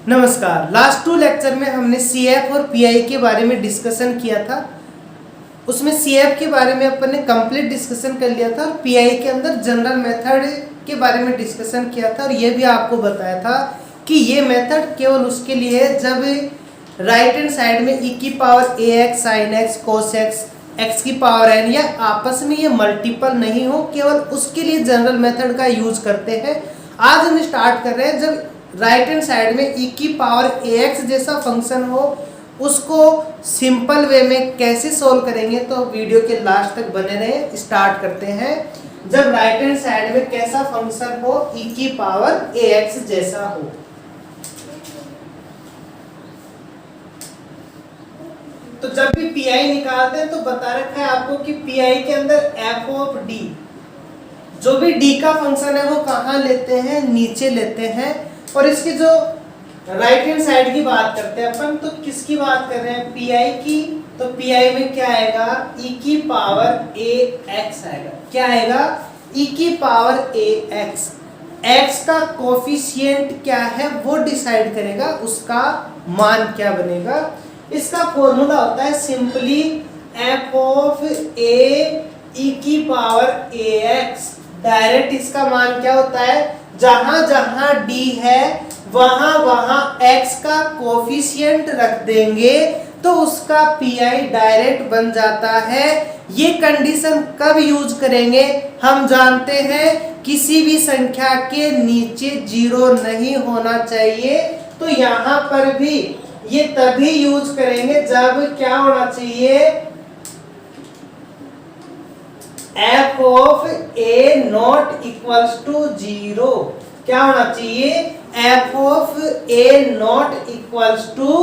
नमस्कार। Last 2 lecture में हमने CF और PI के बारे में डिस्कशन किया था। उसमें CF के बारे में अपन ने कंप्लीट डिस्कशन कर लिया था और PI के अंदर जनरल मेथड के बारे में डिस्कशन किया था और ये भी आपको बताया था कि ये मेथड केवल उसके लिए है जब राइट हैंड साइड में e की power ax sin x cos x x की पावर n या आपस में ये मल्टीपल नहीं हो, केवल उसके लिए जनरल मेथड का यूज करते हैं। आज हम स्टार्ट कर रहे हैं जब राइट हैंड साइड में e की पावर ax जैसा फंक्शन हो, उसको सिंपल वे में कैसे सोल्व करेंगे, तो वीडियो के लास्ट तक बने रहे। स्टार्ट करते हैं। जब राइट हैंड साइड में कैसा फंक्शन हो, e की पावर ax जैसा हो। तो जब भी PI निकालते हैं तो बता रखा है आपको कि PI के अंदर f ऑफ d, जो भी d का फंक्शन है वो कहाँ लेते हैं, नीचे लेते हैं। और इसकी जो राइट हैंड साइड की बात करते हैं अपन, तो किसकी बात कर रहे हैं, PI की। तो PI में क्या आएगा, e की पावर ax आएगा। क्या आएगा, e की पावर ax। x का कोफिशिएंट क्या है वो डिसाइड करेगा उसका मान क्या बनेगा। इसका फॉर्मूला होता है simply f of a e की पावर ax। डायरेक्ट इसका मान क्या होता है, जहां जहां d है वहां वहां x का कोफिशिएंट रख देंगे तो उसका PI डायरेक्ट बन जाता है। ये कंडीशन कब यूज करेंगे, हम जानते हैं किसी भी संख्या के नीचे 0 नहीं होना चाहिए। तो यहां पर भी ये तभी यूज करेंगे जब क्या होना चाहिए, f of a not equals to 0। क्या होना चाहिए, f of a not equals to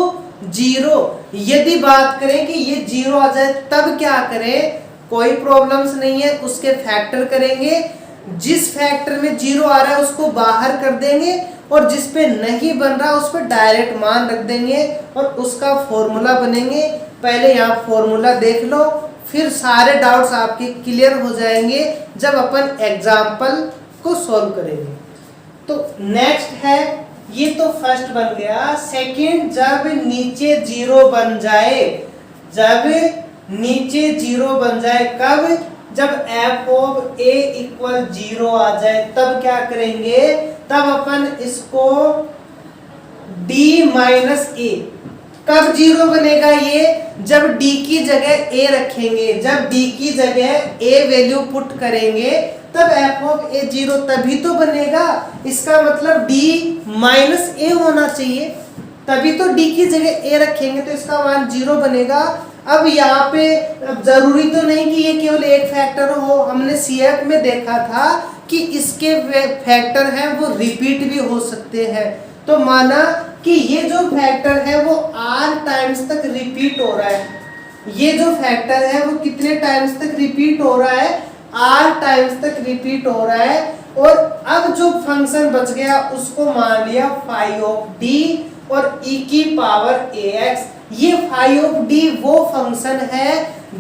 0। यदि बात करें कि ये 0 आ जाए तब क्या करें, कोई प्रॉब्लम्स नहीं है, उसके फैक्टर करेंगे। जिस फैक्टर में 0 आ रहा है उसको बाहर कर देंगे और जिस पे नहीं बन रहा उस पे डायरेक्ट मान रख देंगे और उसका फॉर्मूला बनेंगे। पहले यहाँ फॉर्मूला देख लो, फिर सारे डाउट्स आपके क्लियर हो जाएंगे जब अपन एग्जाम्पल को सॉल्व करेंगे। तो नेक्स्ट है, ये तो फर्स्ट बन गया। सेकंड, जब नीचे 0 बन जाए, जब नीचे 0 बन जाए कब, जब f ऑफ a इक्वल 0 आ जाए तब क्या करेंगे, तब अपन इसको d माइनस a। कब 0 बनेगा ये, जब d की जगह a रखेंगे, जब d की जगह a वैल्यू पुट करेंगे तब f ऑफ a 0 तभी तो बनेगा। इसका मतलब d माइनस a होना चाहिए, तभी तो d की जगह a रखेंगे तो इसका मान 0 बनेगा। अब यहाँ पे जरूरी तो नहीं कि ये केवल एक फैक्टर हो, हमने CF में देखा था कि इसके फैक्टर हैं वो रिपीट भी हो सकते हैं। तो माना कि ये जो फैक्टर है वो r टाइम्स तक रिपीट हो रहा है, ये जो फैक्टर है वो कितने टाइम्स तक रिपीट हो रहा है, r टाइम्स तक रिपीट हो रहा है। और अब जो फंक्शन बच गया उसको मान लिया फाई ऑफ d और e की पावर ax। ये फाई ऑफ d वो फंक्शन है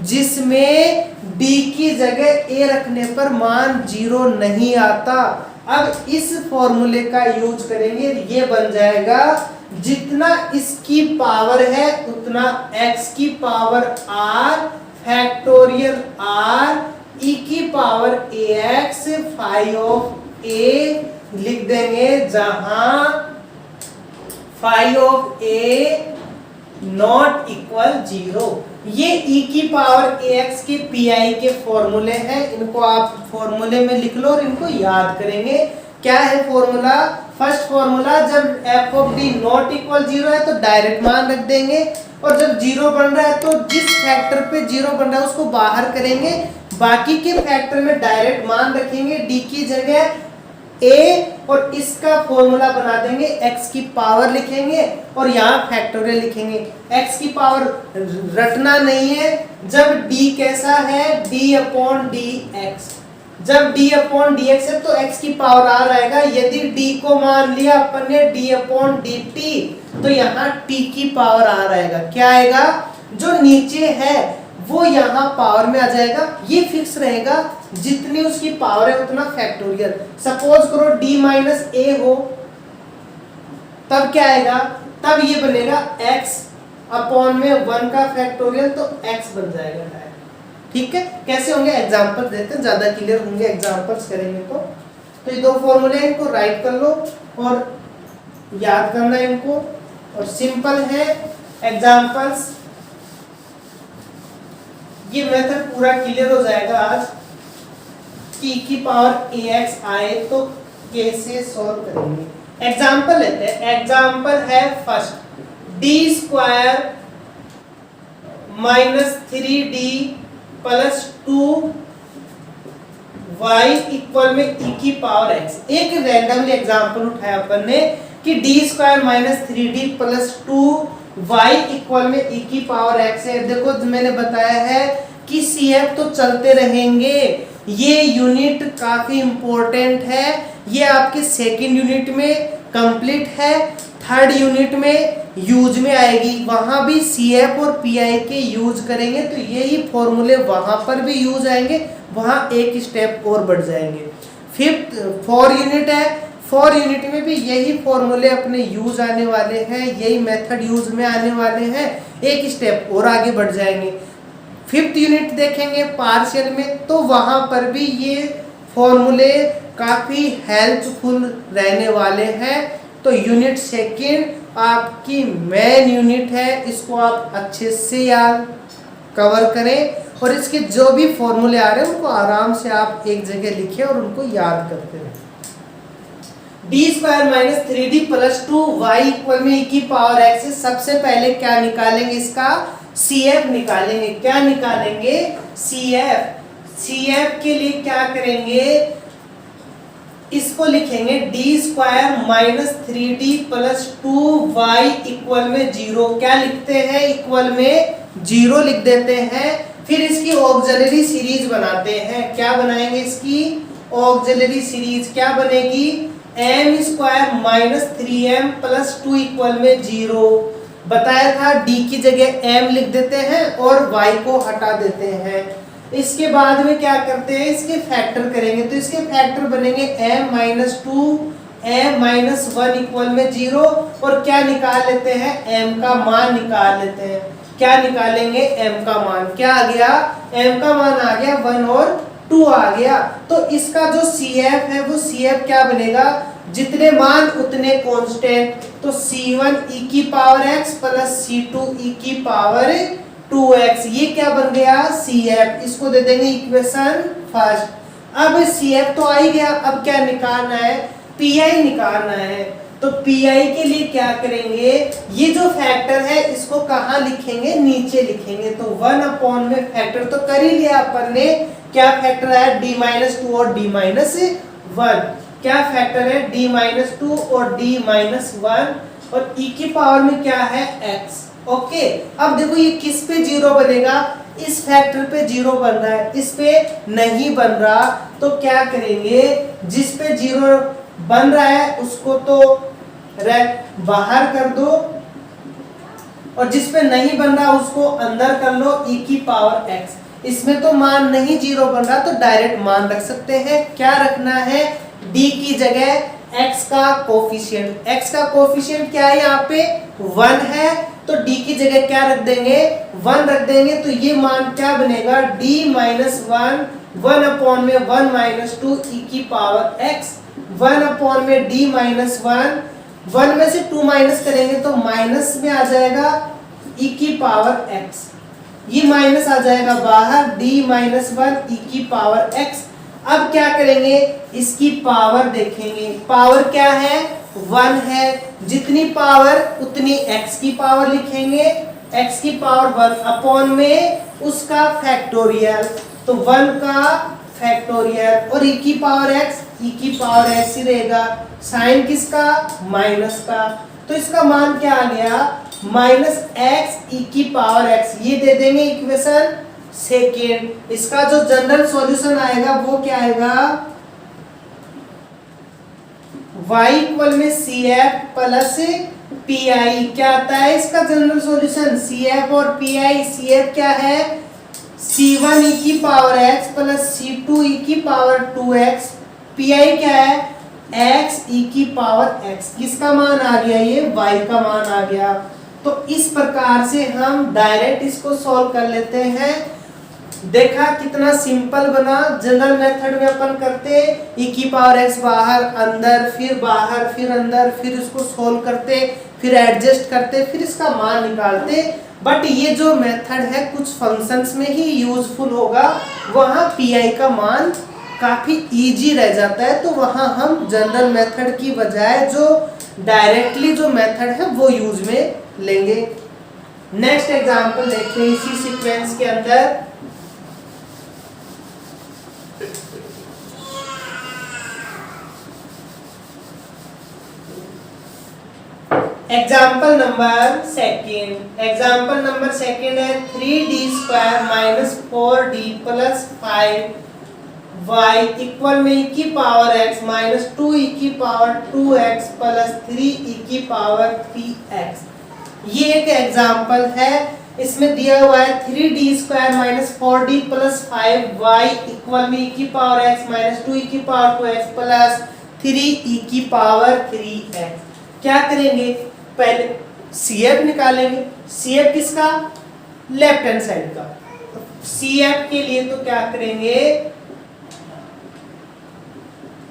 जिसमें d की जगह a रखने पर मान 0 नहीं आता। अब इस फॉर्मूले का यूज करेंगे, ये बन जाएगा जितना इसकी पावर है उतना x की power r factorial r e की power ax phi of a लिख देंगे, जहां phi of a not equal 0। ये e की पावर ax के PI के फॉर्मूले हैं, इनको आप फॉर्मूले में लिख लो और इनको याद करेंगे। क्या है फॉर्मूला, फर्स्ट फॉर्मूला, जब f of d not equal 0 है तो डायरेक्ट मान रख देंगे और जब 0 बन रहा है तो जिस फैक्टर पे 0 बन रहा है उसको बाहर करेंगे, बाकी के फैक्टर में डायरेक्ट मान रखेंगे, d की जगह a और इसका फॉर्मूला बना देंगे, x की पावर लिखेंगे और यहाँ फैक्टोरियल लिखेंगे। x की पावर रटना नहीं है, जब d कैसा है, d अपॉन dx, जब d अपॉन dx है तो x की पावर r आएगा। यदि d को मान लिया अपन ने d अपॉन dt तो यहाँ t की पावर r आएगा। क्या आएगा, जो नीचे है वो यहाँ पावर में आ जाएगा, ये फिक्स रहेगा, जितनी उसकी पावर है उतना फैक्टोरियल। सपोज करो d माइनस a हो, तब क्या आएगा, तब ये बनेगा x अपॉन में 1 का फैक्टोरियल, तो x बन जाएगा डायरेक्ट। ठीक है, कैसे होंगे एग्जांपल देते हैं, ज्यादा क्लियर होंगे एग्जांपल्स करेंगे तो ये दो फॉर्मूले इनको राइट कर लो और याद करना इनको, और सिंपल है एग्जांपल्स। ये मेथड पूरा क्लियर हो जाएगा आज कि e की पावर ax आए तो कैसे सॉल्व करेंगे। एग्जांपल लेते हैं, एग्जांपल है first, D square minus 3d plus 2y equal में e की पावर x। एक रैंडमली एग्जांपल उठाया अपन ने कि D square minus 3d plus 2y equal में e की पावर x है। देखो मैंने बताया है कि CF तो चलते रहेंगे, ये यूनिट काफी इंपॉर्टेंट है, ये आपके सेकंड यूनिट में कंप्लीट है, थर्ड यूनिट में यूज में आएगी, वहां भी CF और PI के यूज करेंगे, तो यही फॉर्मूले वहां पर भी यूज आएंगे, वहां एक स्टेप और बढ़ जाएंगे। फिफ्थ 4 यूनिट है, 4 यूनिट में भी यही फॉर्मूले अपने यूज आने वाले हैं, यही मेथड यूज में आने वाले हैं, एक स्टेप और आगे बढ़ जाएंगे। फिफ्थ यूनिट देखेंगे पार्शियल में, तो वहां पर भी ये फॉर्मूले काफी हेल्पफुल रहने वाले हैं। तो यूनिट सेकंड आपकी मेन यूनिट है, इसको आप अच्छे से याद कवर करें और इसके जो भी फॉर्मूले आ रहे हैं उनको आराम से आप एक जगह लिखें और उनको याद करते रहें। D square minus 3d plus 2y equal में e की पावर x है। सबसे पहले क्या निकालेंगे, इसका CF निकालेंगे। क्या निकालेंगे, CF। CF के लिए क्या करेंगे, इसको लिखेंगे D square minus 3d plus 2y equal में 0। क्या लिखते हैं, इक्वल में 0 लिख देते हैं। फिर इसकी ऑक्सिलरी सीरीज बनाते हैं। क्या बनाएंगे, इसकी ऑक्सिलरी सीरीज क्या बनेगी, m square minus 3m plus 2 equal में 0। बताया था d की जगह m लिख देते हैं और y को हटा देते हैं। इसके बाद में क्या करते हैं, इसके फैक्टर करेंगे, तो इसके फैक्टर बनेंगे m minus 2 m minus 1 equal में 0 और क्या निकाल लेते हैं, m का मान निकाल लेते हैं। क्या निकालेंगे, m का मान क्या आ गया, m का मान आ गया 1 और 2 आ गया। तो इसका जो CF है वो CF क्या बनेगा, जितने मान उतने कांस्टेंट, तो C1 e की power x plus C2 e की पावर 2x, ये क्या बन गया CF। इसको दे देंगे इक्वेशन फर्स्ट। अब CF तो आ ही गया, अब क्या निकालना है, PI निकालना है। तो PI के लिए क्या करेंगे, ये जो फैक्टर है इसको कहाँ लिखेंगे, नीचे लिखेंगे। तो 1 अपॉन में फैक्टर तो कर ही लिया अपन ने, क्या फैक्टर है d माइनस 2 और d माइनस 1। क्या फैक्टर है, d माइनस 2 और d माइनस 1 और e की पावर में क्या है x। ओके, अब देखो ये किस पे 0 बनेगा, इस फैक्टर पे 0 बन रहा है, इस पे नहीं बन रहा। तो क्या करेंगे, जिस पे 0 बन रहा है उसको तो बाहर कर दो और जिस पे नहीं बन रहा उसको अंदर कर लो, e की पावर x। इसमें तो मान नहीं 0 बन रहा तो डायरेक्ट मान रख सकते हैं। क्या रखना है, d की जगह x का कोफिशिएंट। x का कोफिशिएंट क्या है, यहाँ पे 1 है, तो d की जगह क्या रख देंगे, 1 रख देंगे। तो ये मान क्या बनेगा, d माइनस 1 अपॉन में 1 माइनस 2 e की पावर x, 1 अपॉन में d माइनस 1 में से 2 माइनस करेंगे तो माइनस में आ जाएगा e की पावर x, ये माइनस आ जाएगा बाहर, d माइनस 1 e की पावर x। अब क्या करेंगे, इसकी पावर देखेंगे, पावर क्या है 1 है, जितनी पावर उतनी x की पावर लिखेंगे, x की पावर 1 अपॉन में उसका फैक्टोरियल, तो 1 का फैक्टोरियल और e की पावर x, e की पावर x ही रहेगा, साइन किसका, माइनस का। तो इसका मान क्या आ गया, माइनस x e की पावर x, ये दे देंगे इक्वेशन सेकेंड। इसका जो जनरल सॉल्यूशन आएगा वो क्या आएगा, y इक्वल में CF प्लस PI। क्या आता है इसका जनरल सॉल्यूशन, CF और PI। CF क्या है, C1 e की power x plus C2 e की पावर 2x। PI क्या है, एक्स ई की पावर एक्स, किसका मान आ गया, ये y का मान आ गया। तो इस प्रकार से हम डायरेक्ट इसको सॉल्व कर लेते हैं। देखा कितना सिंपल बना। जनरल मेथड में अपन करते e की पावर x बाहर अंदर फिर बाहर फिर अंदर, फिर इसको सोल्व करते, फिर एडजस्ट करते, फिर इसका मान निकालते। बट ये जो मेथड है कुछ फंक्शंस में ही यूजफुल होगा, वहाँ पी का मान काफी इजी रह जाता है। तो वहाँ हम जनरल मेथड की बजाय जो डायरेक्टली जो मेथड है वो यूज में लेंगे। नेक्स्ट एग्जांपल देखते हैं इसी सीक्वेंस के अंदर। एग्जाम्पल नंबर सेकेंड है 3d² minus 4d plus 5y equal में e की पावर x माइनस 2e की पावर 2x प्लस 3e की पावर 3x। ये एक एग्जाम्पल है। इसमें दिया हुआ है 3d² minus 4d plus 5y equal में e की पावर x माइनस 2e की पावर 2x प्लस 3e की पावर 3x। क्या करेंगे, पहले CF निकालेंगे। CF किसका, लेफ्ट हैंड साइड का। तो CF के लिए तो क्या करेंगे,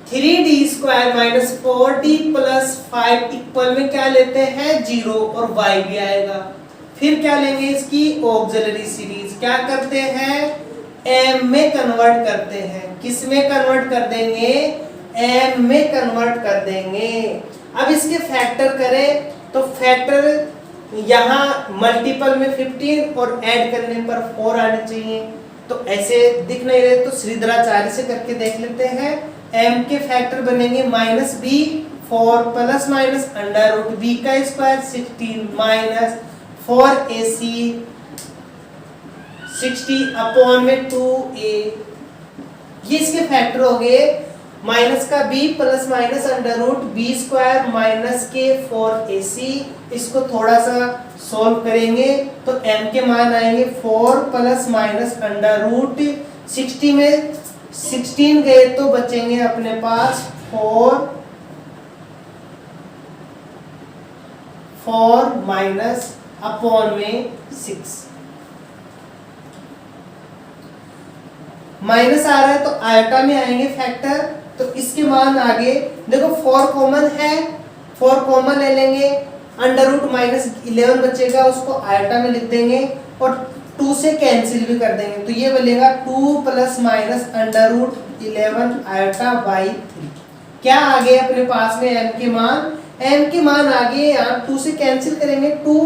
3d² minus 4d plus 5 equal में क्या लेते हैं 0 और y भी आएगा। फिर क्या लेंगे, इसकी ऑक्सिलरी सीरीज। क्या करते हैं, m में कन्वर्ट करते हैं। किस में कन्वर्ट कर देंगे, m में कन्वर्ट कर देंगे। अब इसके फैक्टर करें तो फैक्टर यहाँ मल्टीपल में 15 और ऐड करने पर 4 आने चाहिए। तो ऐसे दिख नहीं रहे तो श्रीधराचार्य से करके देख लेते हैं। m के फैक्टर बनेंगे minus B 4 plus minus under root B का स्क्वायर 16 माइनस 4ac 60 अपॉन में 2a। ये इसके फैक्टर हो गए। माइनस का b plus minus under root B square minus के 4ac। इसको थोड़ा सा सॉल्व करेंगे तो m के मान आएंगे 4 प्लस माइनस अंडर रूट 60 में 16 गए तो बचेंगे अपने पास 4 माइनस अपॉन में 6। माइनस आ रहा है तो आयोटा में आएंगे फैक्टर। तो इसके मान आगे देखो 4 कॉमन है, 4 कॉमन ले लेंगे, अंडर रूट माइनस 11 बचेगा, उसको आयोटा में लिख देंगे और 2 से कैंसिल भी कर देंगे। तो ये बनेगा 2 plus minus under root 11 iota by 3। क्या आ गए अपने पास में m के मान, m के मान आगे यहाँ 2 से कैंसिल करेंगे, 2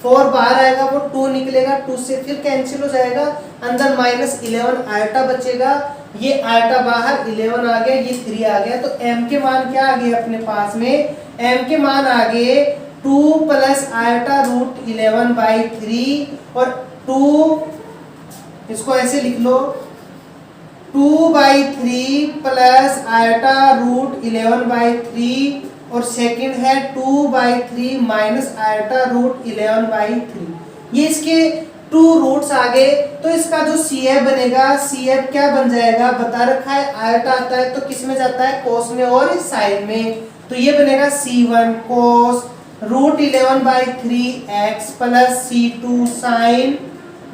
4 बाहर आएगा वो 2 निकलेगा, 2 से फिर कैंसिल हो जाएगा, अंदर माइनस 11 आयोटा बचेगा, ये आयोटा बाहर 11 आ गया, ये 3 आ गया। तो m के मान क्या आ गए अपने पास में, m के मान आ गए 2 प्लस आयोटा रूट 11 बाई 3 और 2 इसको ऐसे लिख लो 2/3 प्लस आयोटा रूट 11 बाई 3 और सेकंड है 2/3 माइनस आयोटा रूट 11 बाई 3। ये इसके 2 रूट्स आ गए। तो इसका जो CF बनेगा, CF क्या बन जाएगा, बता रखा है आयोटा आता है तो किस में जाता है, कोस में और साइन में। तो ये बनेगा C1 cos root 11 by 3x plus C2 sine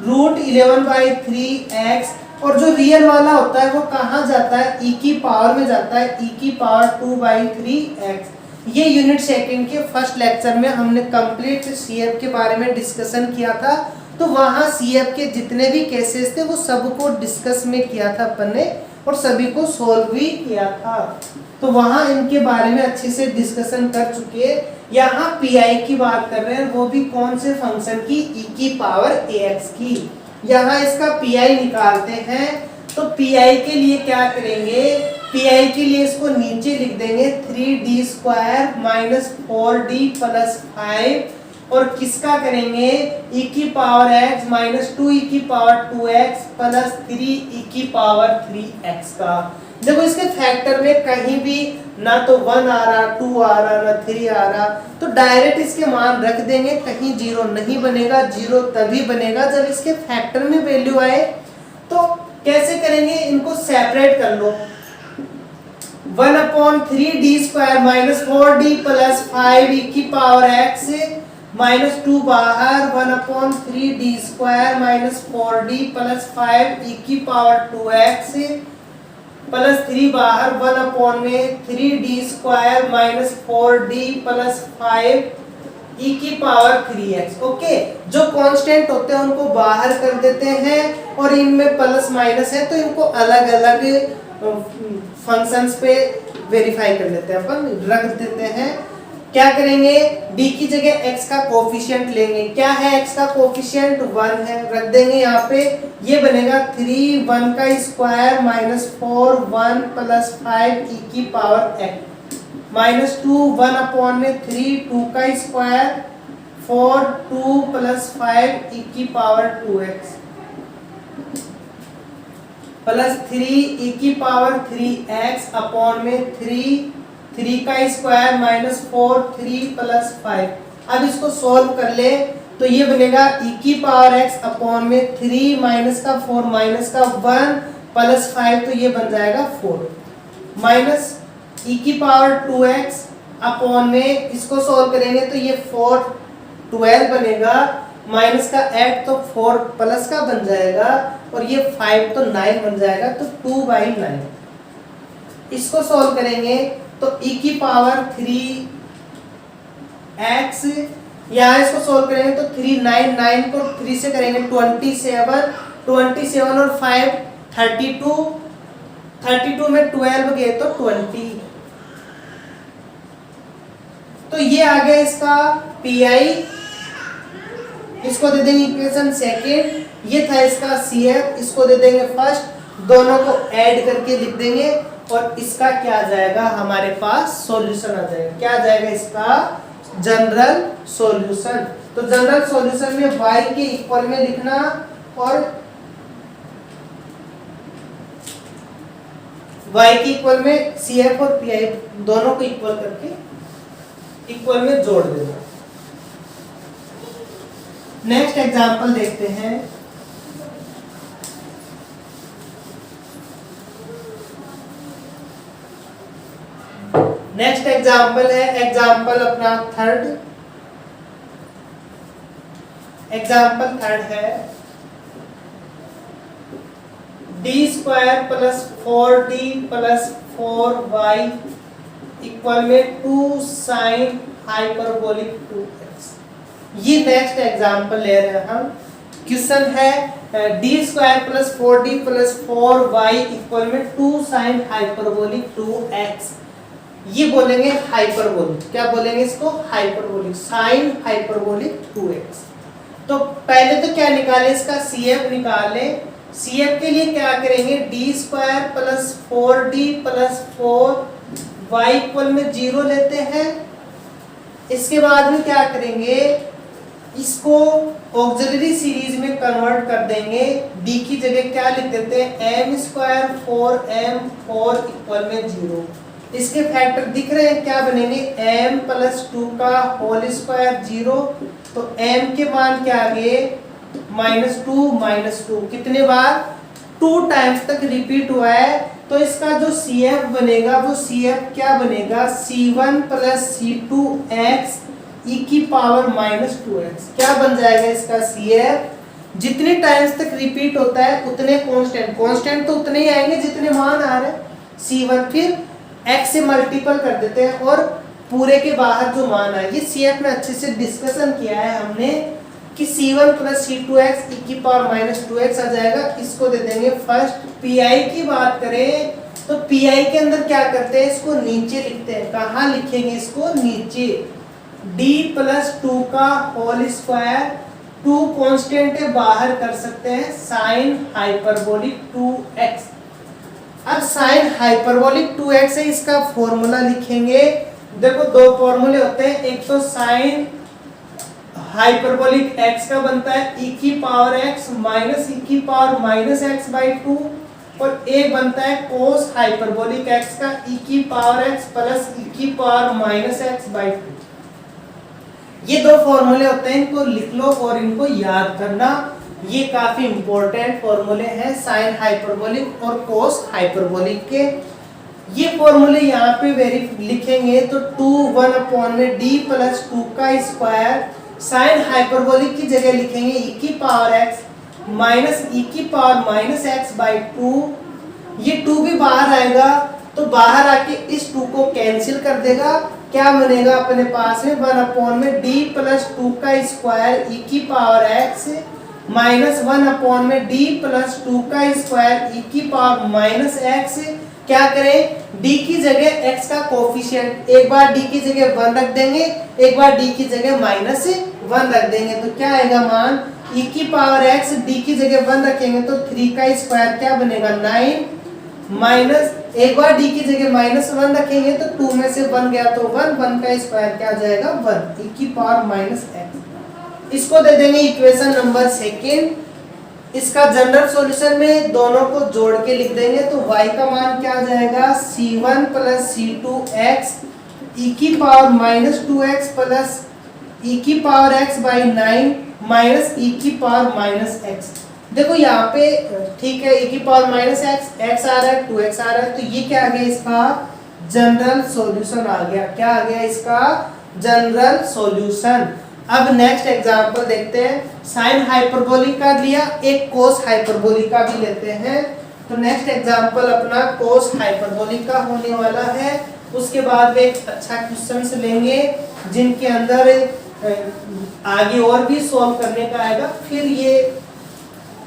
root 11 by 3x। और जो रियल वाला होता है वो कहाँ जाता है, e की पावर में जाता है, e की पावर 2/3x। ये यूनिट सेकंड के फर्स्ट लेक्चर में हमने कंप्लीट CF के बारे में डिस्कशन किया था। तो वहाँ CF के जितने भी केसेस थे वो सबको डिस्कस में किया था अपन ने और सभी को सोल्व भी किया था। तो वहाँ इनके बारे में अच्छे से डिस्कशन कर चुके हैं। यहाँ PI की बात कर रहे हैं, वो भी कौन से फंक्शन की, e की पावर ax की। यहाँ इसका PI निकालते हैं। तो PI के लिए क्या करेंगे, PI के लिए इसको नीचे लिख देंगे 3d² माइनस 4d प्लस 5 और किसका करेंगे e की पावर x माइनस 2e की पावर 2x प्लस 3e की पावर 3x का। देखो इसके फैक्टर में कहीं भी ना तो 1 आ रहा, 2 आ रहा, ना 3 आ रहा, तो डायरेक्ट इसके मान रख देंगे, कहीं 0 नहीं बनेगा। 0 तभी बनेगा जब इसके फैक्टर में वैल्यू आए। तो कैसे करेंगे, इनको सेपरेट कर लो। 1/3d² minus 4d plus 5 e की पावर x माइनस 2 बाहर 1/3d² minus 4d plus 5 e की पावर 2x प्लस 3 बाहर 1/3d² minus 4d plus 5 e की पावर 3x। ओके, जो कांस्टेंट होते हैं उनको बाहर कर देते हैं और इनमें प्लस माइनस है तो इनको अलग अलग फंक्शंस पे वेरीफाई कर लेते हैं, अपन रख देते हैं। क्या करेंगे, d की जगह x का कोफिशिएंट लेंगे। क्या है x का कोफिशिएंट? 1 है, रख देंगे यहाँ पे। ये बनेगा 3 1 का स्क्वायर माइनस 4 1 प्लस 5 e की पावर x माइनस 2 1/3 2 का स्क्वायर 4 2 प्लस 5 e की पावर 2x प्लस 3 e की पावर 3x अपॉन में 3 का स्क्वायर माइनस 4 3 प्लस 5। अब इसको सॉल्व कर ले तो ये बनेगा e की पावर x अपॉन में 3 माइनस का 4 माइनस का 1 प्लस 5 तो ये बन जाएगा 4 माइनस e की पावर 2x अपॉन में इसको सॉल्व करेंगे तो ये 4 12 बनेगा माइनस का 8 तो 4 प्लस का बन जाएगा और ये 5 तो 9 बन जाएगा तो 2/9। इसको सॉल्व करेंगे तो e की पावर 3x यहाँ इसको सॉल्व करेंगे तो 3 9 9 को 3 से करेंगे 27 और 5 32 में 12 गए तो 20। तो ये आ गया इसका PI, इसको दे देंगे इक्वेशन सेकेंड। ये था इसका CF, इसको दे देंगे फर्स्ट। दोनों को ऐड करके लिख देंगे और इसका क्या आ जाएगा, हमारे पास सॉल्यूशन आ जाएगा। क्या आ जाएगा इसका? General solution. तो जनरल सॉल्यूशन में y के इक्वल में लिखना और y के इक्वल में CF और PI दोनों को इक्वल करके इक्वल में जोड़ देना। नेक्स्ट एग्जांपल देखते हैं। नेक्स्ट एग्जाम्पल है एग्जाम्पल अपना थर्ड। एग्जाम्पल थर्ड है d² plus 4d plus 4y equal में 2 साइन हाइपरबोलिक 2x। ये नेक्स्ट एग्जाम्पल ले रहे हैं हम। क्वेश्चन है d² plus 4d plus 4y equal में 2 साइन हाइपरबोलिक 2x। ये बोलेंगे हाइपरबोलिक। क्या बोलेंगे इसको? Hyperbolic, sine hyperbolic 2x। तो पहले तो क्या निकाले, इसका CF निकाले। CF के लिए क्या करेंगे, d² plus 4d plus 4y equal में 0 लेते हैं। इसके बाद में क्या करेंगे, इसको ऑक्सिलरी सीरीज में कन्वर्ट कर देंगे। d की जगह क्या लिख देते हैं, m² 4m 4 इक्वल में 0। इसके फैक्टर दिख रहे हैं, क्या बनेंगे, m प्लस 2 का होल स्क्वायर 0। तो m के मान क्या आ गए, -2 कितने बार, 2 टाइम्स तक रिपीट हुआ है। तो इसका जो CF बनेगा वो CF क्या बनेगा, C1 प्लस C2x e की पावर -2x। क्या बन जाएगा इसका CF? जितने टाइम्स तक रिपीट होता है उतने कांस्टेंट तो उतने ही आएंगे जितने मान आ रहे हैं। C1 फिर x से मल्टीपल कर देते हैं और पूरे के बाहर जो मान आए, ये CF में अच्छे से डिस्कशन किया है हमने कि C1 प्लस C2x e की पावर -2x आ जाएगा। इसको दे देंगे फर्स्ट। PI की बात करें तो PI के अंदर क्या करते हैं, इसको नीचे लिखते हैं। कहाँ लिखेंगे इसको, नीचे। d प्लस 2 का होल स्क्वायर, 2 कांस्टेंट है बाहर कर सकते हैं, साइन हाइपरबोलिक 2x। अब साइन हाइपरबोलिक 2x है, इसका फॉर्मूला लिखेंगे। देखो दो फॉर्मूले होते हैं, एक तो साइन हाइपरबोलिक x का बनता है e की पावर x माइनस e की पावर -x/2 और एक बनता है कोस हाइपरबोलिक x का e की पावर x प्लस e की पावर -x/2। ये दो फॉर्मूले होते हैं, इनको लिख लो और इनको याद करना। ये काफी इंपॉर्टेंट फॉर्मूले हैं साइन हाइपरबोलिक और कोस हाइपरबोलिक के। ये फॉर्मूले यहाँ पे वेरी लिखेंगे तो 2 1 अपॉन में d प्लस 2 का स्क्वायर साइन हाइपरबोलिक की जगह लिखेंगे e की पावर x माइनस e की पावर माइनस x बाई 2। ये 2 भी बाहर आएगा तो बाहर आके इस 2 को कैंसिल कर देगा। क्या बनेगा अपने पास में 1 अपॉन में d प्लस 2 का स्क्वायर e की पावर x माइनस 1 अपॉन में d प्लस 2 का स्क्वायर e की पावर माइनस x। क्या करें, d की जगह x का कोफिशिएंट एक बार d की जगह 1 रख देंगे, एक बार d की जगह माइनस 1 रख देंगे तो क्या आएगा मान e की पावर x d की जगह 1 रखेंगे तो 3 का स्क्वायर क्या बनेगा 9 माइनस एक बार d की जगह माइनस 1 रखेंगे तो 2 में से 1 गया तो 1 1 का स्क्वायर क्या आ जाएगा 1 e की पावर माइनस x। इसको दे देंगे इक्वेशन नंबर सेकेंड। इसका जनरल सॉल्यूशन में दोनों को जोड़ के लिख देंगे तो y का मान क्या आ जाएगा c1 प्लस c2x e की power minus 2x plus e की power x by 9 minus e की पावर माइनस x। देखो यहाँ पे ठीक है e की पावर माइनस x आ रहा है 2x आ रहा है तो ये क्या आ गया इसका जनरल सॉल्यूशन आ गया। क्या आ गया इसका जनरल सॉल्यूशन। अब नेक्स्ट एग्जांपल देखते हैं। साइन हाइपरबोलिक का लिया, एक कोस हाइपरबोलिक का भी लेते हैं। तो नेक्स्ट एग्जांपल अपना कोस हाइपरबोलिक का होने वाला है। उसके बाद एक अच्छा क्वेश्चन लेंगे जिनके अंदर आगे और भी सॉल्व करने का आएगा। फिर ये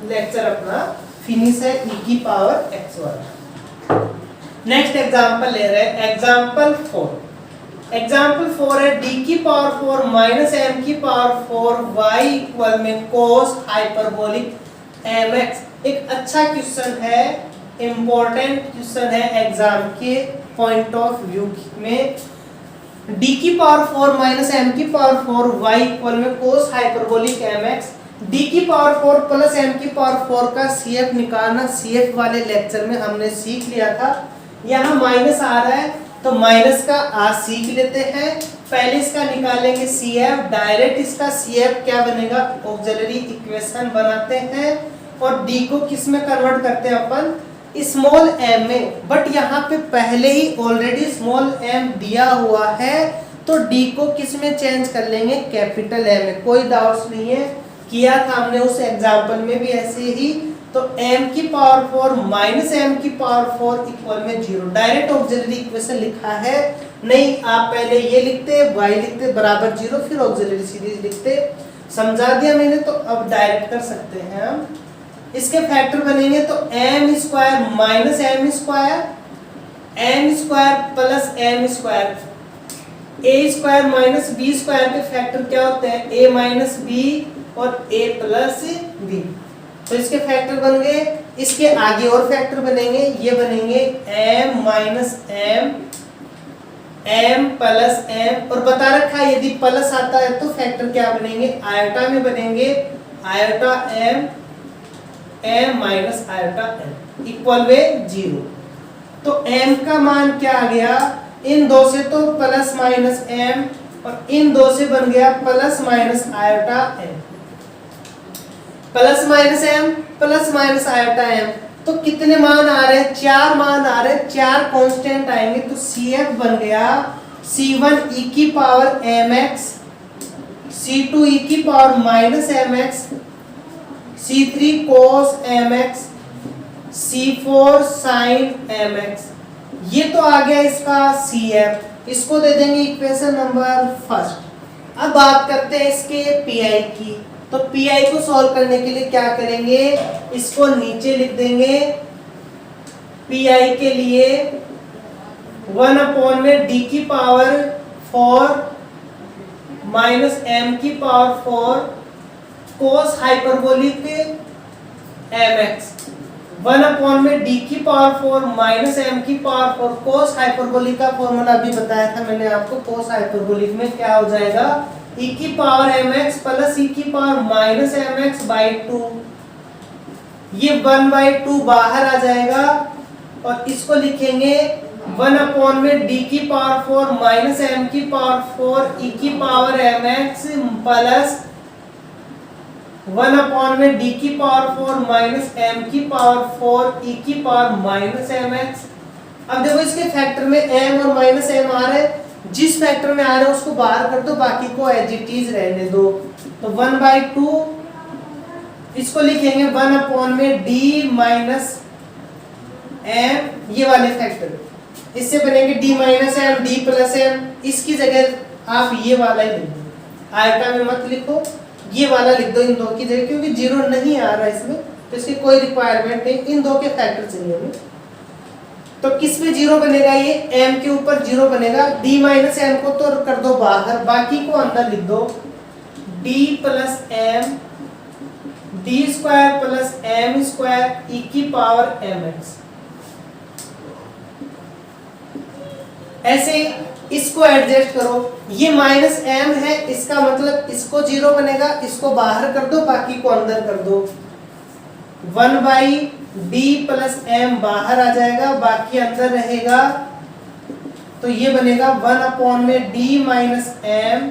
लेक्चर अपना फिनिश है e की पावर x वाला। नेक्स्ट एग्जांपल ले रहे हैं एग्जांपल 4। एग्जाम्पल 4 है d की पावर 4 माइनस m की पावर 4 y इक्वल में कोस हाइपरबोलिक mx। एक अच्छा क्वेश्चन है, इम्पोर्टेंट क्वेश्चन है एग्जाम के पॉइंट ऑफ व्यू में। d की पावर 4 माइनस m की पावर 4 y इक्वल में कोस हाइपरबोलिक mx। d की पावर 4 प्लस m की पावर 4 का CF निकालना CF वाले लेक्चर में हमने सीख लिया था। यहाँ माइनस आ रहा है तो माइनस का आज सीख लेते हैं। पहले इसका निकालेंगे CF, डायरेक्ट इसका CF क्या बनेगा ऑक्सिलरी इक्वेशन बनाते हैं और D को किस में कन्वर्ट करते हैं अपन स्मॉल m में। बट यहाँ पे पहले ही ऑलरेडी स्मॉल m दिया हुआ है तो D को किस में चेंज कर लेंगे कैपिटल M में। कोई डाउट्स नहीं है, किया था हमने उस एग्जाम्पल में भी ऐसे ही। तो m की पावर 4 माइनस m की पावर 4 इक्वल में 0। डायरेक्ट ऑक्सिलरी इक्वेशन लिखा है, नहीं आप पहले ये लिखते y लिखते बराबर 0 फिर ऑक्सिलरी सीरीज लिखते। समझा दिया मैंने तो अब डायरेक्ट कर सकते हैं हम। इसके फैक्टर बनेंगे तो m square minus m square plus m square a square minus b square के फैक्टर क्या होते हैं a माइनस b और a प्लस b। तो इसके फैक्टर बन गए। इसके आगे और फैक्टर बनेंगे, ये बनेंगे m minus m plus m और बता रखा है यदि प्लस आता है तो फैक्टर क्या बनेंगे आयोटा में बनेंगे iota m minus iota m equal में 0। तो m का मान क्या आ गया, इन दो से तो प्लस माइनस m और इन दो से बन गया plus minus iota m। Plus minus m plus minus iota m तो कितने मान आ रहे हैं 4 मान आ रहे हैं, 4 कांस्टेंट आएंगे तो CF बन गया C1 e की पावर mx, C2 e की power minus mx, C3 cos mx, C4 sin mx। ये तो आ गया इसका CF। इसको दे देंगे इक्वेशन नंबर फर्स्ट। अब बात करते हैं इसके PI की। तो PI को सॉल्व करने के लिए क्या करेंगे, इसको नीचे लिख देंगे। PI के लिए 1 अपॉन में d की पावर 4 माइनस m की power 4 cos hyperbolic mx। 1 upon में d की पावर 4 माइनस m की पावर 4 कोस हाइपरबोलिक का फॉर्मूला भी बताया था मैंने आपको। कोस हाइपरबोलिक में क्या हो जाएगा e की पावर mx प्लस e की पावर माइनस mx बाई 2। ये 1/2 बाहर आ जाएगा और इसको लिखेंगे 1 अपॉन में d की पावर 4 माइनस m की पावर 4 e की पावर mx प्लस 1 अपॉन में d की पावर 4 माइनस m की पावर 4 e की पावर माइनस mx। अब देखो इसके फैक्टर में m और माइनस m आ रहे हैं, जिस फैक्टर में आ रहे हैं उसको बाहर कर दो, बाकी को एज इट इज रहने दो। तो 1/2 इसको लिखेंगे 1 में d माइनस m, ये वाले फैक्टर, इससे बनेंगे d minus m d plus m, इसकी जगह आप ये वाला ही लिख दो, आयता में मत लिखो, ये वाला लिख दो इन दो की जगह, क्योंकि जीरो नहीं आ रहा इसमें, तो इसकी कोई रिक्वायरमेंट नहीं, इन दो के फैक्टर चाहिए हमें। तो किस पे जीरो बनेगा, ये m के ऊपर जीरो बनेगा, d माइनस m को तो कर दो बाहर, बाकी को अंदर लिख दो, d plus m d square plus m square e की पावर mx। ऐसे इसको एडजस्ट करो, ये माइनस m है, इसका मतलब इसको जीरो बनेगा, इसको बाहर कर दो, बाकी को अंदर कर दो, 1/d प्लस m बाहर आ जाएगा, बाकी अंदर रहेगा, तो ये बनेगा 1 में d minus m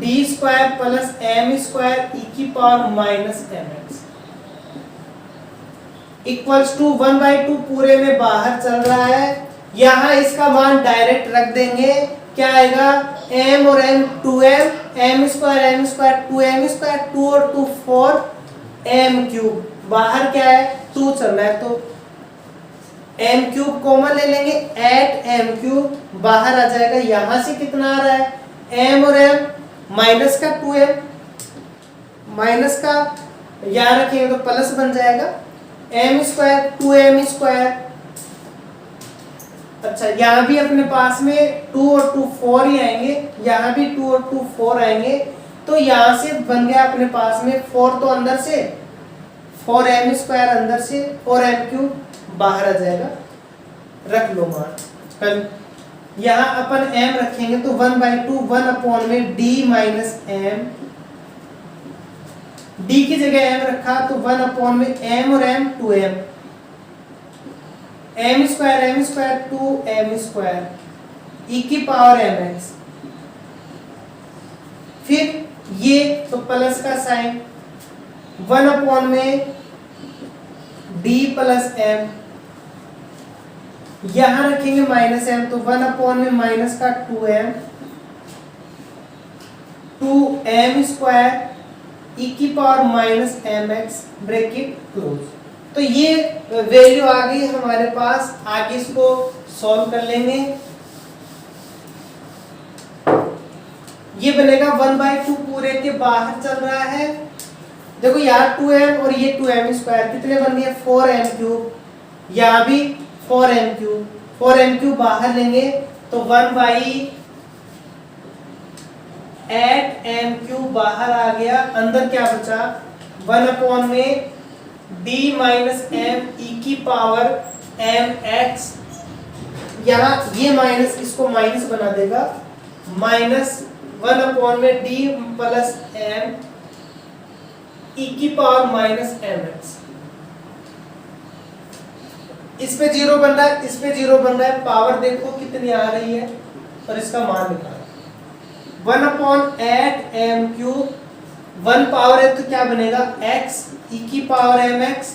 d square plus m square e की power minus mx equals to 1/2 पूरे में बाहर चल रहा है, यहाँ इसका मान डायरेक्ट रख देंगे, क्या आएगा m और m 2m, m square 2m square, 2 और 2 4 m क्यूब, बाहर क्या है 2 चल रहा है, तो m क्यूब कॉमन ले लेंगे, 8m क्यूब बाहर आ जाएगा, यहाँ से कितना आ रहा है m और m माइनस का 2m, माइनस का यहाँ रखेंगे तो प्लस बन जाएगा, m स्क्वायर 2m स्क्वायर। अच्छा यहाँ भी अपने पास में 2 और 2 4 ही आएंगे, यहाँ भी 2 और 2 4 आएंगे, तो यहाँ से बन गया अपने पास में 4 तो अंदर से, 4m स्क्वायर अंदर से, 4m क्यूब बाहर आ जाएगा, रख लो मान। कल यहाँ अपन m रखेंगे तो 1/2 1 में d माइनस m, d की जगह m रखा तो 1 में m और m 2m, m square 2m square e की पावर mx, फिर ये तो प्लस का साइन, 1 में d प्लस m, यहां रखेंगे माइनस m, तो 1 में माइनस का 2m स्क्वायर e की power minus mx bracket close. तो ये वैल्यू आ गई हमारे पास, आगे इसको सॉल्व कर लेंगे, ये बनेगा 1/2 पूरे के बाहर चल रहा है, देखो यहाँ 2m और ये 2m स्क्वायर कितने बन गए 4m क्यूब, यहाँ भी 4m क्यूब, 4m क्यूब बाहर लेंगे तो 1/8m क्यूब बाहर आ गया, अंदर क्या बचा 1 में d माइनस m e की पावर mx, यहाँ ये माइनस इसको माइनस बना देगा, माइनस 1 में d प्लस m e की पावर माइनस mx, इस पे जीरो बन रहा है, इस पे जीरो बन रहा है, पावर देखो कितनी आ रही है और इसका मान निकालो, 1/8m क्यूब, 1 पावर है तो क्या बनेगा x e की पावर mx,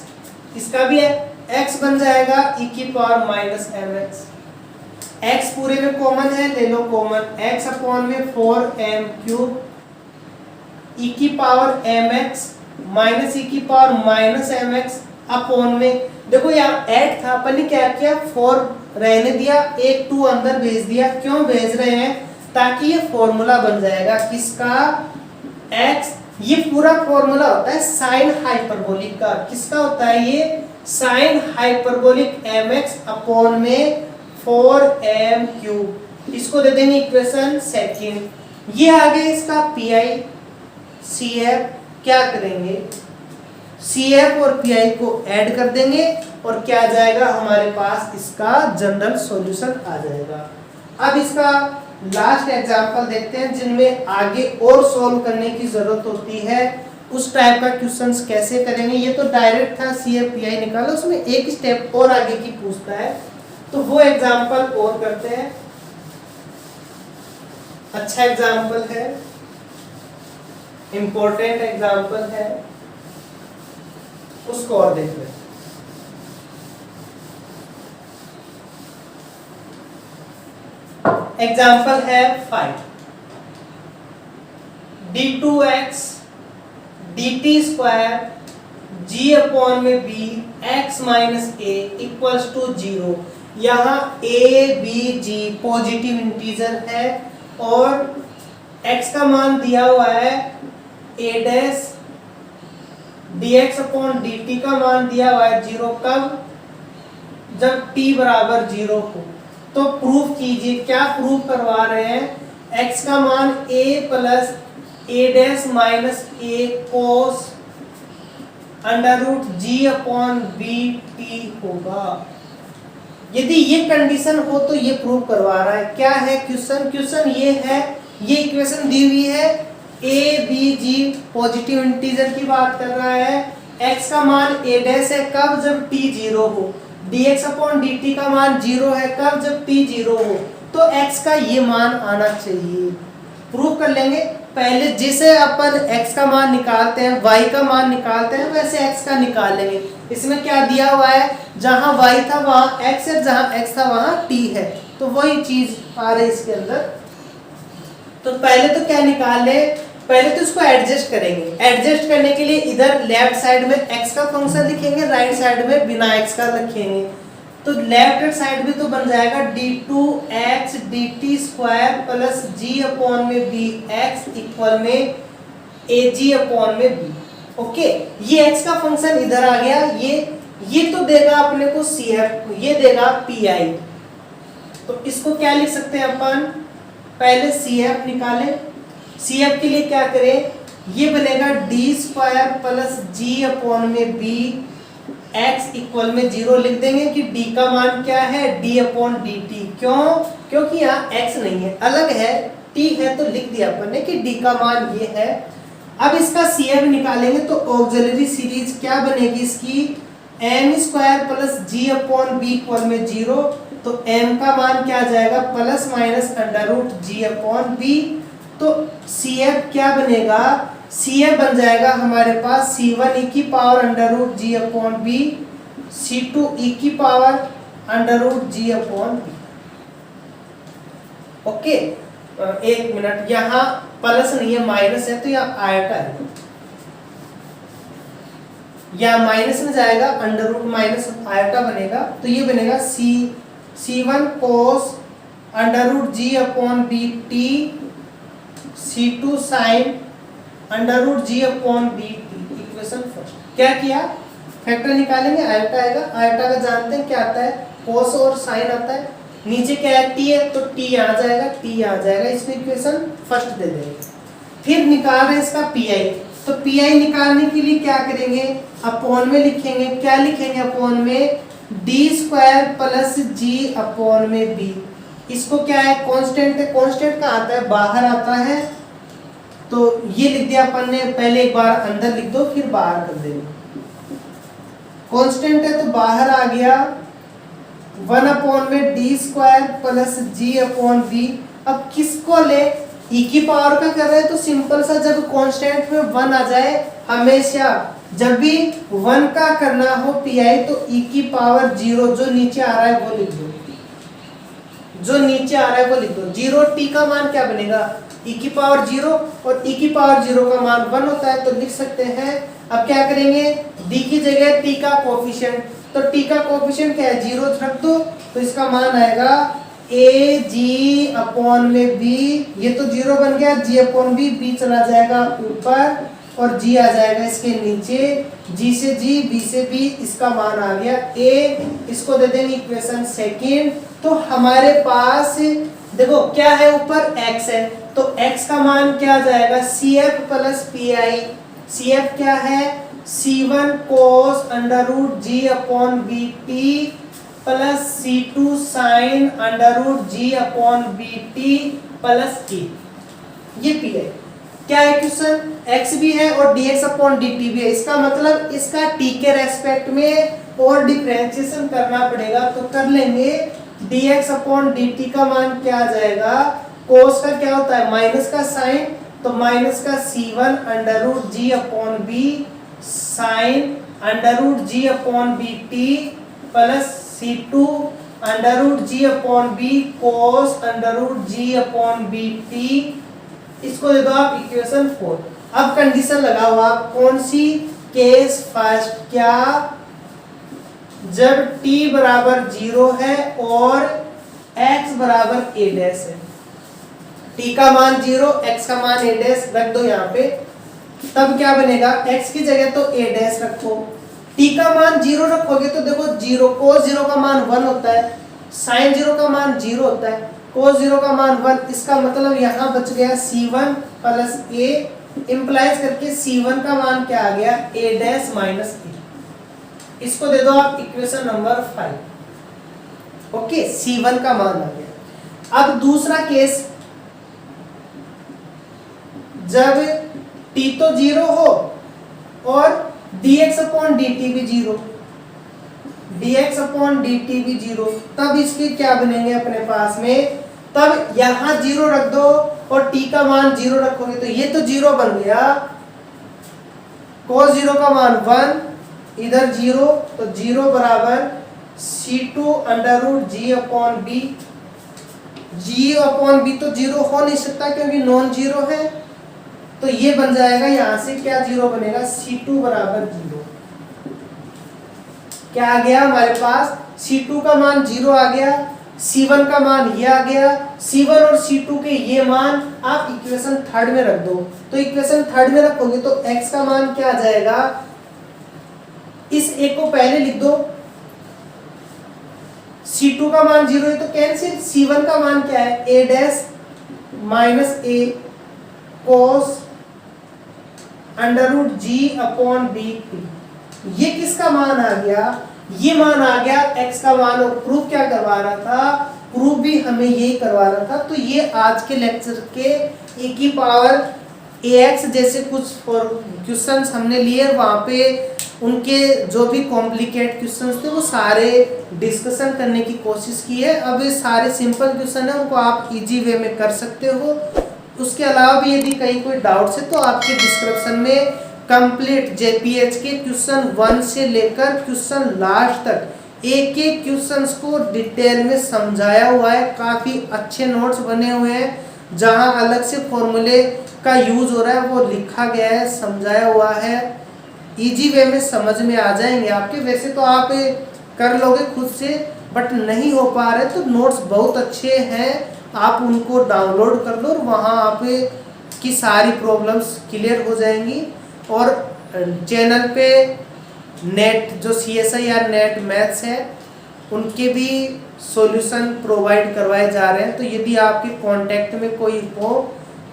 इसका भी है x बन जाएगा e की पावर माइनस mx, x पूरे में कॉमन है, ले लो कॉमन, x में 4m क्यूब e की पावर mx माइनस e की पावर माइनस mx अपॉन में, देखो यहाँ 8 था, अपन ने क्या किया 4 रहने दिया, एक 2 अंदर भेज दिया, क्यों भेज रहे हैं ताकि ये फॉर्मूला बन जाएगा किसका x, ये पूरा फॉर्मूला होता है साइन हाइपरबोलिक का, किसका होता है ये साइन हाइपरबोलिक mx अपॉन में 4m क्यूब, इसको दे देंगे इक्वेशन सेकंड, ये आगे इसका pi cf, क्या करेंगे cf और pi को ऐड कर देंगे और क्या आ जाएगा हमारे पास, इसका जनरल सॉल्यूशन आ जाएगा। अब इसका लास्ट एग्जांपल देखते हैं जिनमें आगे और सॉल्व करने की जरूरत होती है, उस टाइप का क्वेश्चंस कैसे करेंगे, ये तो डायरेक्ट था CF PI निकालो, उसमें एक स्टेप और आगे की पूछता है, तो वो एग्जांपल और करते हैं, अच्छा एग्जांपल है, इंपॉर्टेंट एग्जांपल है, उसको और देख लें। एग्जाम्पल है 5 d2x dt square g upon में b x minus a equals to 0। यहाँ a b g positive integer है और x का मान दिया हुआ है a dash, dx upon dt का मान दिया हुआ है 0। कब? जब t बराबर 0 हो। तो प्रूफ कीजिए, क्या प्रूफ करवा रहे हैं? x का मान a plus a dash minus a cos under root g upon B T होगा। यदि ये कंडीशन हो तो ये प्रूव करवा रहा है। क्या है क्वेश्चन ये है, ये इक्वेशन दी हुई है, a b g positive integer की बात कर रहा है, x का मान a डैश है कब? जब t 0 हो, dx अपॉन dt का मान 0 है कब? जब t 0 हो। तो x का ये मान आना चाहिए। प्रूव कर लेंगे। पहले जैसे अपन x का मान निकालते हैं, y का मान निकालते हैं, वैसे x का निकाल लेंगे। इसमें क्या दिया हुआ है? जहां y था वहां x है, जहां x था वहां t है, तो वही चीज आ रही है इसके अंदर। तो पहले तो क्या निकाल ले? पहले तो इसको एडजस्ट करेंगे। एडजस्ट करने के लिए इधर लेफ्ट साइड में x का फंक्शन लिखेंगे, राइट साइड में बिना x का लिखेंगे। तो लेफ्ट साइड में तो बन जाएगा d2x dt square plus g upon में bx इक्वल में ag अपॉन में b। ओके, ये x का फंक्शन इधर आ गया। ये तो देगा अपने को cf, ये देगा pi। तो इसको क्या लिख सकते हैं अपन? पहले cf निकालें। cf के लिए क्या करें? ये बनेगा d square plus g upon में b x इक्वल में 0 लिख देंगे कि d का मान क्या है? d upon dt। क्यों? क्योंकि यहाँ x नहीं है, अलग है, t है, तो लिख दिया अपन ने कि d का मान ये है। अब इसका cf निकालेंगे तो ऑक्सिलरी सीरीज क्या बनेगी इसकी? m square plus g upon b equal में 0। तो m का मान क्या आ जाएगा? Plus minus under root g upon b। तो cf क्या बनेगा? cf बन जाएगा हमारे पास c1 e की power under root g upon b, c2 e की power under root g upon b। Okay, एक मिनट, यहाँ प्लस नहीं है, माइनस है, तो यहाँ आयटा है, या माइनस में जाएगा, अंडर रूट माइनस आयटा बनेगा। तो ये बनेगा c1 cos under root g upon B t, c2 sine under root g upon B t. Equation first क्या किया? फैक्टर निकालेंगे, आयटा आएगा। आयटा का जानते हैं क्या आता है? कोस और साइन आता है। नीचे क्या है? t है, तो t आ जाएगा, t आ जाएगा। इसमें इक्वेशन फर्स्ट दे देंगे। फिर निकाल रहे इसका pi। तो pi निकालने के लिए क्या करेंगे? अपॉन में लिखेंगे। क्या लिखेंगे अपॉन में? d square plus g upon में b। इसको क्या है? कांस्टेंट है। कांस्टेंट का आता है, बाहर आता है, तो ये लिख दिया अपन ने। पहले एक बार अंदर लिख दो, फिर बाहर कर देंगे। कांस्टेंट है तो बाहर आ गया 1 अपॉन में d square plus g upon b। अब किसको ले? e की पावर का कर रहे हैं तो सिंपल सा, जब कांस्टेंट में 1 आ जाए, हमेशा जब भी 1 का करना हो pi, तो e की पावर 0 जो नीचे आ रहा है वो लिख दो, जो नीचे आ रहा है वो लिख दो। 0 t का मान क्या बनेगा? e की पावर 0, और e की पावर 0 का मान 1 होता है, तो लिख सकते हैं। अब क्या करेंगे? d की जगह t का कोफिशिएंट, तो t का कोफिशिएंट क्या है? 0 रख दो, तो इसका मान आएगा a g अपॉन में b। ये तो 0 बन गया, g अपॉन b, b चला जाएगा ऊपर और g आ जाएगा इसके नीचे। g से g, b से b, इसका मान आ गया a। इसको दे देंगे इक्वेशन सेकेंड। तो हमारे पास देखो क्या है? ऊपर x है, तो x का मान क्या आ जाएगा? cf plus pi। cf क्या है? c1 cos under root g upon B t plus c2 sine under root g upon B t plus k। ये p है। क्या है क्वेश्चन? x भी है और dx अपॉन dt भी है। इसका मतलब इसका t के रेस्पेक्ट में और डिफरेंशिएशन करना पड़ेगा, तो कर लेंगे। dx अपॉन dt का मान क्या आ जाएगा? कोस का क्या होता है? माइनस का साइन, तो माइनस का c1 under root g upon b sine under root g upon bt plus c2 under root जी upon b cos under root जी अपॉन बी टी, इसको दे दो आप इक्वेशन 4। अब कंडीशन लगाओ आप, कौन सी? केस फर्स्ट, क्या? जब t बराबर 0 है और x बराबर a डैश है, t का मान 0, x का मान a डैश रख दो यहाँ पे, तब क्या बनेगा? x की जगह तो a डैश रखो, t का मान 0 रखोगे तो देखो 0 cos 0 का मान 1 होता है, sin 0 का मान 0 होता है, cos 0 का मान 1, इसका मतलब यहाँ बच गया c1 प्लस a, इंप्लाइज करके c1 का मान क्या आ गया? a dash minus a। इसको दे दो आप इक्वेशन नंबर 5। ओके, c1 का मान आ गया। अब दूसरा केस, जब t तो 0 हो और dx अपॉन dt भी 0, dx अपॉन dt भी 0, तब इसके क्या बनेंगे अपने पास में? तब यहां 0 रख दो और t का मान 0 रखोगे तो ये तो 0 बन गया, cos 0 का मान 1, इधर 0, तो 0 बराबर c2 अंडर रूट जी अपॉन बी, जी अपॉन बी तो 0 हो नहीं सकता क्योंकि नॉन जीरो है, तो ये बन जाएगा यहां से क्या 0 बनेगा? c2 बराबर 0। क्या आ गया हमारे पास? c2 का मान 0 आ गया, c1 का मान ये आ गया, c1 और c2 के ये मान आप इक्वेशन 3 में रख दो, तो इक्वेशन 3 में रखोगे तो x का मान क्या आ जाएगा? इस एक को पहले लिख दो, c2 का मान 0 है तो कैंसिल, c1 का मान क्या है? a dash minus a cos under root ji upon B T, ये किसका मान आ गया? ये मान आ गया x का मान, और प्रूफ क्या करवा रहा था? प्रूफ भी हमें यही करवा रहा था। तो ये आज के लेक्चर के e की पावर ax जैसे कुछ क्वेश्चंस हमने लिए, वहां पे उनके जो भी कॉम्प्लिकेट क्वेश्चंस थे वो सारे डिस्कशन करने की कोशिश की है। अब ये सारे सिंपल क्वेश्चन है, उनको आप इजी वे में कर सकते हो। उसके अलावा भी यदि कहीं कोई डाउट्स है तो आपके डिस्क्रिप्शन में कंप्लीट जेपीएच के क्वेश्चन 1 से लेकर क्वेश्चन लास्ट तक एक एक क्वेश्चंस को डिटेल में समझाया हुआ है। काफ़ी अच्छे नोट्स बने हुए हैं, जहां अलग से फॉर्मूले का यूज हो रहा है वो लिखा गया है, समझाया हुआ है, इजी वे में समझ में आ जाएंगे आपके। वैसे तो आप कर लोगे खुद से, बट नहीं हो पा रहे तो नोट्स बहुत अच्छे हैं, आप उनको डाउनलोड कर लो और वहाँ आप की सारी प्रॉब्लम्स क्लियर हो जाएंगी। और चैनल पे नेट जो CSIR नेट मैथ्स है उनके भी सॉल्यूशन प्रोवाइड करवाए जा रहे हैं। तो यदि आपके कांटेक्ट में कोई हो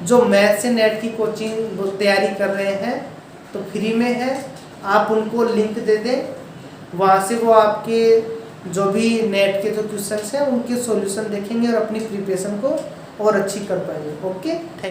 जो मैथ से नेट की कोचिंग तैयारी कर रहे हैं तो फ्री में है, आप उनको लिंक दे दें, वहाँ से वो आपके जो भी नेट के जो क्वेश्चंस हैं उनके सॉल्यूशन देखेंगे और अपनी प्रिपरेशन को और अच्छी कर पाएंगे। Okay, thank